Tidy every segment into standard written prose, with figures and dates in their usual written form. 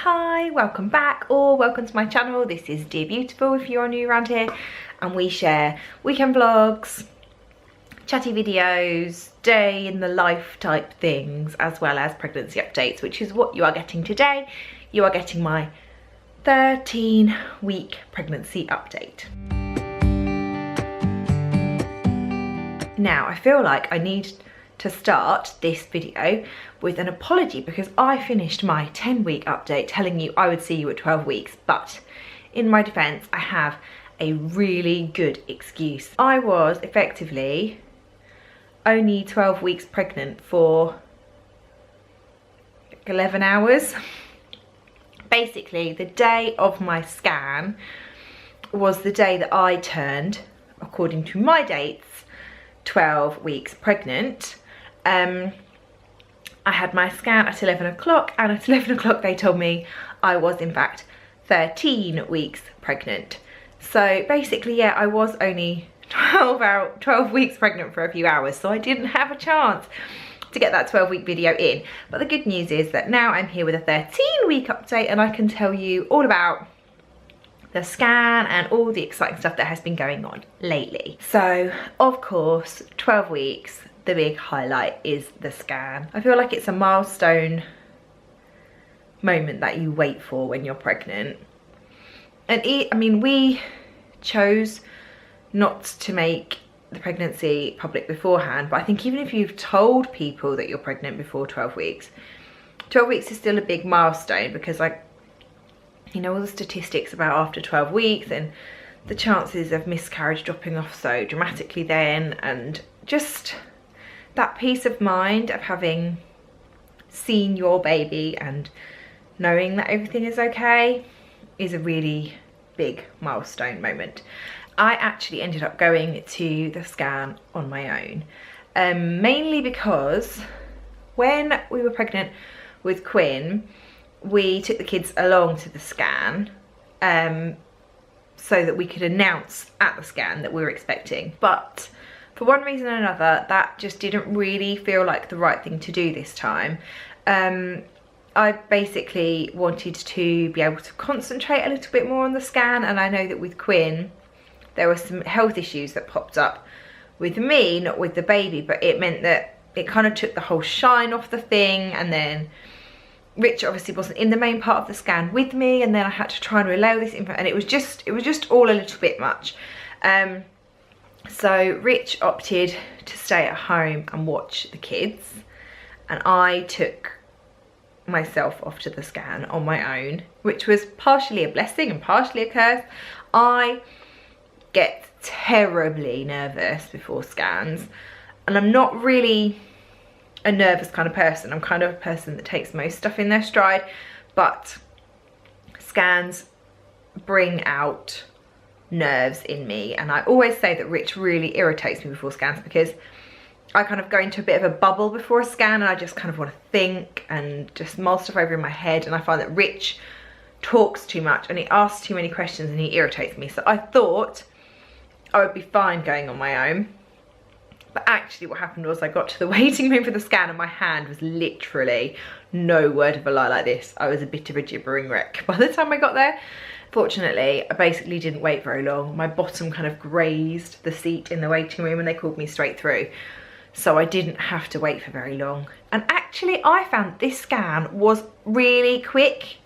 Hi, welcome back or welcome to my channel. This is Dear Beautiful if you're new around here, and we share weekend vlogs, chatty videos, day in the life type things, as well as pregnancy updates, which is what you are getting today. You are getting my 13-week pregnancy update. Now, I feel like I need to start this video with an apology because I finished my 10-week update telling you I would see you at 12 weeks, but in my defense, I have a really good excuse. I was effectively only 12 weeks pregnant for 11 hours. Basically, the day of my scan was the day that I turned, according to my dates, 12 weeks pregnant. I had my scan at 11 o'clock, and at 11 o'clock they told me I was in fact 13 weeks pregnant. So basically, yeah, I was only 12 weeks pregnant for a few hours, so I didn't have a chance to get that 12-week video in. But the good news is that now I'm here with a 13-week update, and I can tell you all about the scan and all the exciting stuff that has been going on lately. So, of course, 12 weeks, the big highlight is the scan. I feel like it's a milestone moment that you wait for when you're pregnant. And I mean, we chose not to make the pregnancy public beforehand, but I think even if you've told people that you're pregnant before 12 weeks, 12 weeks is still a big milestone, because like, you know, all the statistics about after 12 weeks and the chances of miscarriage dropping off so dramatically then, and just that peace of mind of having seen your baby and knowing that everything is okay is a really big milestone moment. I actually ended up going to the scan on my own, mainly because when we were pregnant with Quinn, we took the kids along to the scan so that we could announce at the scan that we were expecting. But for one reason or another, that just didn't really feel like the right thing to do this time. I basically wanted to be able to concentrate a little bit more on the scan, and I know that with Quinn, there were some health issues that popped up with me, not with the baby, but it meant that it kind of took the whole shine off the thing. And then Rich obviously wasn't in the main part of the scan with me, and then I had to try and relay this info, and it was just all a little bit much. So Rich opted to stay at home and watch the kids, and I took myself off to the scan on my own, which was partially a blessing and partially a curse. I get terribly nervous before scans, and I'm not really a nervous kind of person. I'm kind of a person that takes most stuff in their stride, but scans bring out nerves in me, and I always say that Rich really irritates me before scans, because I kind of go into a bit of a bubble before a scan, and I just kind of want to think and just mull stuff over in my head, and I find that Rich talks too much and he asks too many questions and he irritates me. So I thought I would be fine going on my own. But actually what happened was I got to the waiting room for the scan and my hand was literally, no word of a lie like this, I was a bit of a gibbering wreck by the time I got there. Fortunately, I basically didn't wait very long. My bottom kind of grazed the seat in the waiting room and they called me straight through. So I didn't have to wait for very long. And actually I found this scan was really quick.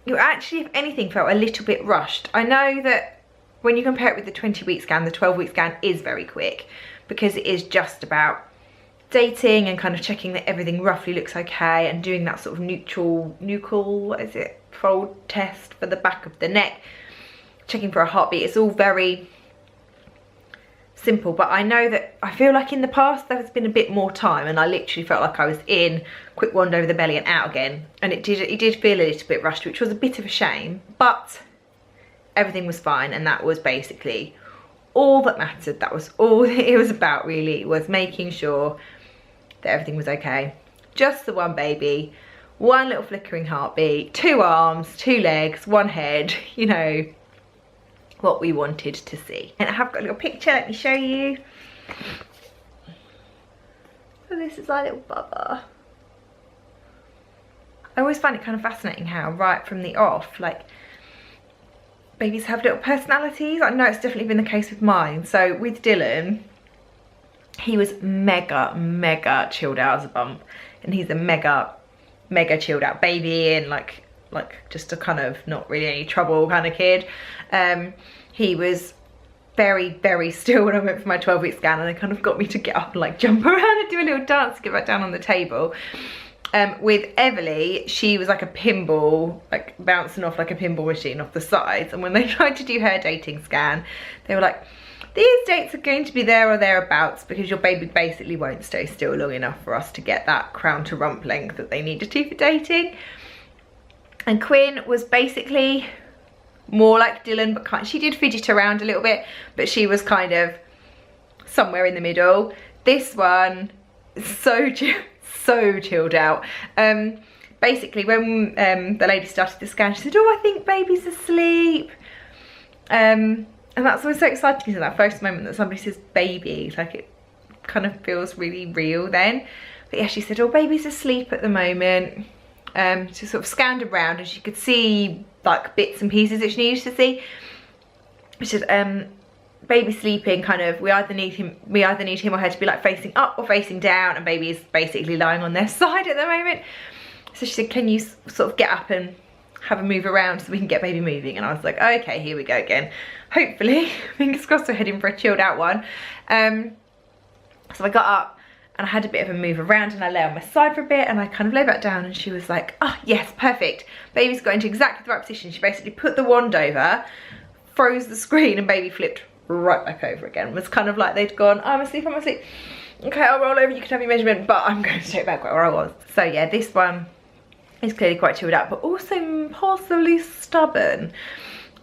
You actually, if anything, felt a little bit rushed. I know that when you compare it with the 20-week scan, the 12-week scan is very quick, because it is just about dating and kind of checking that everything roughly looks okay and doing that sort of nuchal, what is it, fold test for the back of the neck, checking for a heartbeat. It's all very simple, but I know that I feel like in the past there has been a bit more time, and I literally felt like I was in, quick wand over the belly and out again, and it did feel a little bit rushed, which was a bit of a shame, but everything was fine, and that was basically all that mattered. That was all it was about, really, was making sure that everything was okay. Just the one baby, one little flickering heartbeat, 2 arms, 2 legs, 1 head, you know, what we wanted to see. And I have got a little picture, let me show you. So this is our little bubba. I always find it kind of fascinating how right from the off, like, babies have little personalities. I know it's definitely been the case with mine. So with Dylan, he was mega chilled out as a bump, and he's a mega chilled out baby, and like just a kind of not really any trouble kind of kid. He was very still when I went for my 12-week scan, and they kind of got me to get up and like jump around and do a little dance to get back down on the table. With Everly, she was like a pinball, like bouncing off like a pinball machine off the sides, and when they tried to do her dating scan, they were like, these dates are going to be there or thereabouts because your baby basically won't stay still long enough for us to get that crown to rump length that they needed to for dating. And Quinn was basically more like Dylan, but she did fidget around a little bit, but she was kind of somewhere in the middle. This one, so chilled out. Basically, when the lady started the scan, she said, oh, I think baby's asleep. And that's always so exciting, because that first moment that somebody says baby, like it kind of feels really real then. But yeah, she said, oh, baby's asleep at the moment. She sort of scanned around and she could see like bits and pieces that she needed to see. She said, baby's sleeping, kind of, we either need him or her to be like facing up or facing down, and baby is basically lying on their side at the moment. So she said, can you sort of get up and have a move around so we can get baby moving? And I was like, okay, here we go again. Hopefully, fingers crossed, we're heading for a chilled out one. So I got up and I had a bit of a move around, and I lay on my side for a bit, and I kind of lay back down, and she was like, oh yes, perfect. Baby's got into exactly the right position. She basically put the wand over, froze the screen, and baby flipped right back over again. It was kind of like they'd gone, oh, I'm asleep, okay, I'll roll over, you can have your measurement, but I'm going straight back where I was. So yeah, this one is clearly quite chilled out, but also possibly stubborn.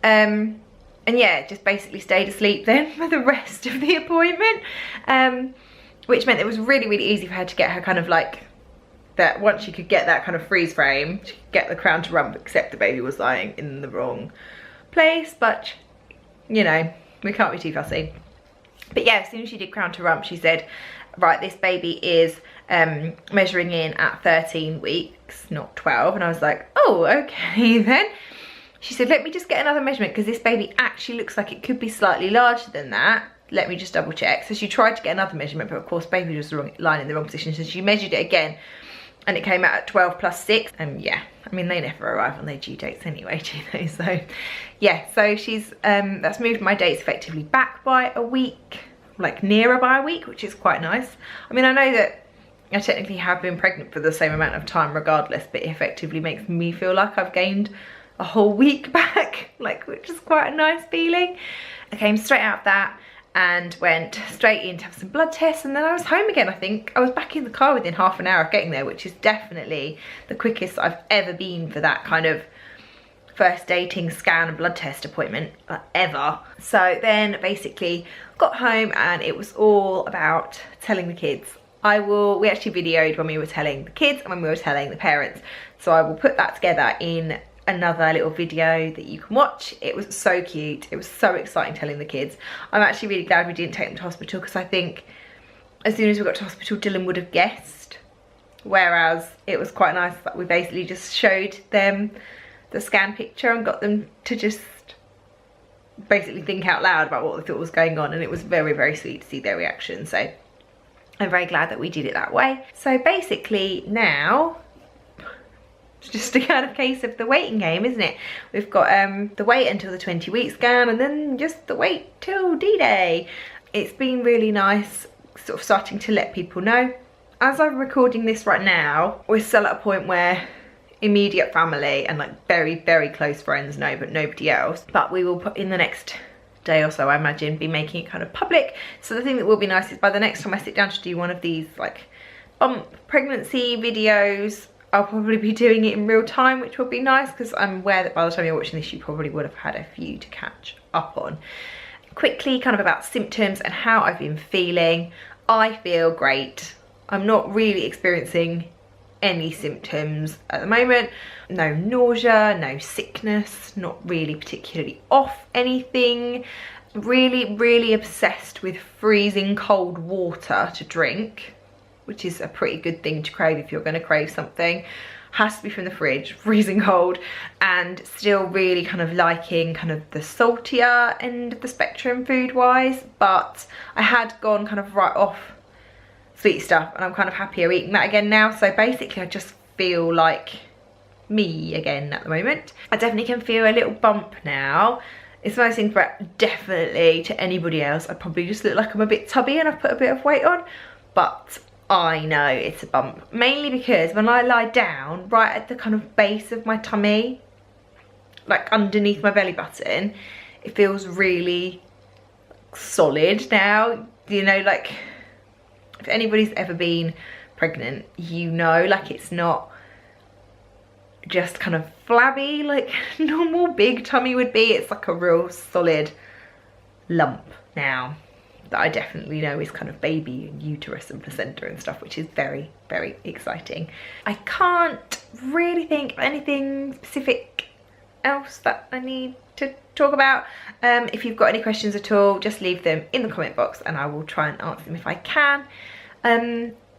And yeah, just basically stayed asleep then for the rest of the appointment, which meant it was really easy for her to get her kind of like that. Once she could get that kind of freeze frame, she could get the crown to rump, except the baby was lying in the wrong place. But you know, we can't be too fussy. But yeah, as soon as she did crown to rump, she said, right, this baby is measuring in at 13 weeks, not 12. And I was like, oh, okay then. She said, let me just get another measurement, because this baby actually looks like it could be slightly larger than that. Let me just double check. So she tried to get another measurement, but of course baby was lying in the wrong position. So she measured it again, and it came out at 12 plus 6. And yeah, I mean, they never arrive on their due dates anyway, do they? So yeah, so she's, that's moved my dates effectively back by a week, like nearer by a week, which is quite nice. I mean, I know that I technically have been pregnant for the same amount of time regardless, but it effectively makes me feel like I've gained a whole week back, like, which is quite a nice feeling. I came straight out of that and went straight in to have some blood tests, and then I was home again. I think I was back in the car within half an hour of getting there, which is definitely the quickest I've ever been for that kind of first dating scan and blood test appointment ever. So then basically got home, and it was all about telling the kids. We actually videoed when we were telling the kids and when we were telling the parents, so I will put that together in another little video that you can watch. It was so cute. It was so exciting telling the kids. I'm actually really glad we didn't take them to hospital, because I think as soon as we got to hospital, Dylan would have guessed, whereas it was quite nice that we basically just showed them the scan picture and got them to just basically think out loud about what they thought was going on, and it was very sweet to see their reaction. So I'm very glad that we did it that way. So basically now it's just a kind of case of the waiting game, isn't it? We've got the wait until the 20-week scan, and then just the wait till D-Day. It's been really nice sort of starting to let people know. As I'm recording this right now, we're still at a point where immediate family and like very close friends know, but nobody else. But we will put in the next day or so, I imagine, be making it kind of public. So the thing that will be nice is by the next time I sit down to do one of these like pregnancy videos, I'll probably be doing it in real time, which will be nice, because I'm aware that by the time you're watching this, you probably would have had a few to catch up on. Quickly, kind of about symptoms and how I've been feeling. I feel great. I'm not really experiencing any symptoms at the moment. No nausea, no sickness, not really particularly off anything. Really obsessed with freezing cold water to drink, which is a pretty good thing to crave if you're going to crave something. has to be from the fridge, freezing cold, and still really kind of liking kind of the saltier end of the spectrum food wise, but I had gone kind of right off sweet stuff and I'm kind of happier eating that again now. So basically I just feel like me again at the moment. I definitely can feel a little bump now. It's one of those things where definitely to anybody else I probably just look like I'm a bit tubby and I've put a bit of weight on, but I know it's a bump, mainly because when I lie down right at the kind of base of my tummy, like underneath my belly button, it feels really solid now. You know, like if anybody's ever been pregnant, you know, like it's not just kind of flabby like normal big tummy would be. It's like a real solid lump now that I definitely know is kind of baby and uterus and placenta and stuff, which is very, very exciting. I can't really think of anything specific else that I need to talk about. If you've got any questions at all, just leave them in the comment box and I will try and answer them if I can.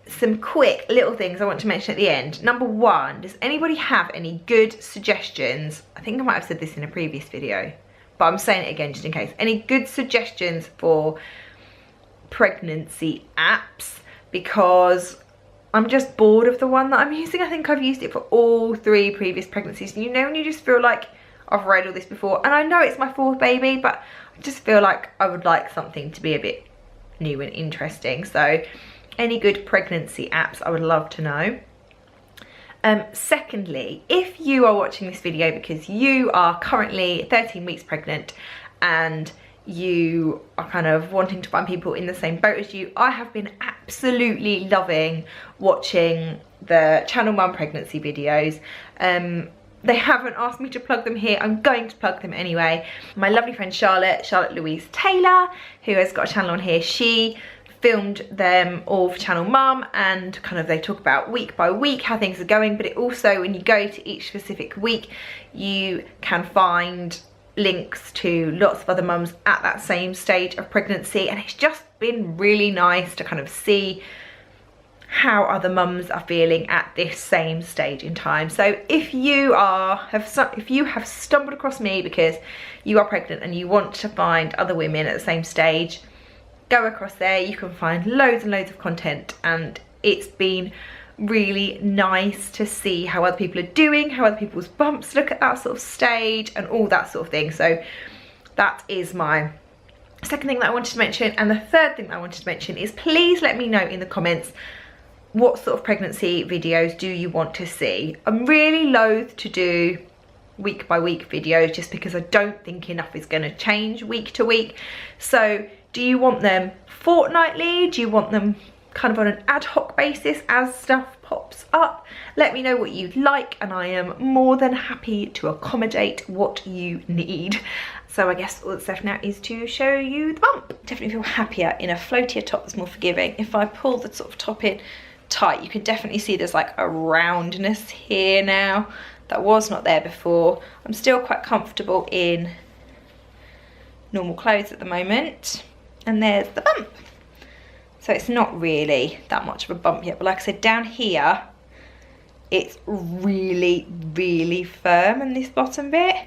Some quick little things I want to mention at the end. Number one, does anybody have any good suggestions? I think I might have said this in a previous video, but I'm saying it again just in case. Any good suggestions for pregnancy apps? Because I'm just bored of the one that I'm using. I think I've used it for all 3 previous pregnancies. And you know when you just feel like I've read all this before, and I know it's my 4th baby, but I just feel like I would like something to be a bit new and interesting. So any good pregnancy apps, I would love to know. Secondly, if you are watching this video because you are currently 13 weeks pregnant and you are kind of wanting to find people in the same boat as you, I have been absolutely loving watching the Channel Mum pregnancy videos. They haven't asked me to plug them here. I'm going to plug them anyway. My lovely friend Charlotte Louise Taylor, who has got a channel on here, she filmed them all for Channel Mum, and kind of they talk about week by week how things are going, but it also, when you go to each specific week, you can find links to lots of other mums at that same stage of pregnancy, and it's just been really nice to kind of see how other mums are feeling at this same stage in time. So if you have stumbled across me because you are pregnant and you want to find other women at the same stage, go across there. You can find loads and loads of content, and it's been really nice to see how other people are doing, how other people's bumps look at that sort of stage and all that sort of thing. So that is my second thing that I wanted to mention. And the third thing that I wanted to mention is, please let me know in the comments what sort of pregnancy videos do you want to see. I'm really loath to do week by week videos just because I don't think enough is going to change week to week. So do you want them fortnightly? Do you want them kind of on an ad hoc basis as stuff pops up? Let me know what you'd like, and I am more than happy to accommodate what you need. So I guess all that's left now is to show you the bump. Definitely feel happier in a floatier top that's more forgiving. If I pull the sort of top in tight, you can definitely see there's like a roundness here now that was not there before. I'm still quite comfortable in normal clothes at the moment. And there's the bump. So it's not really that much of a bump yet, but like I said, down here it's really, really firm, and this bottom bit,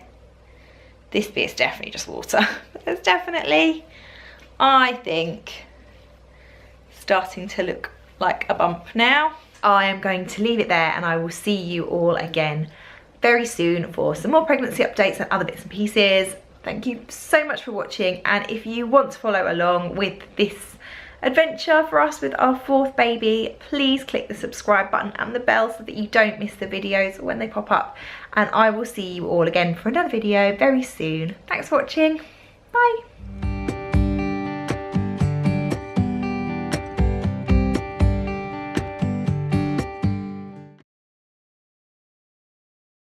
this bit's definitely just water. But there's definitely, I think, starting to look like a bump now. I am going to leave it there, and I will see you all again very soon for some more pregnancy updates and other bits and pieces. Thank you so much for watching, and if you want to follow along with this adventure for us with our 4th baby, please click the subscribe button and the bell so that you don't miss the videos when they pop up, and I will see you all again for another video very soon. Thanks for watching. Bye.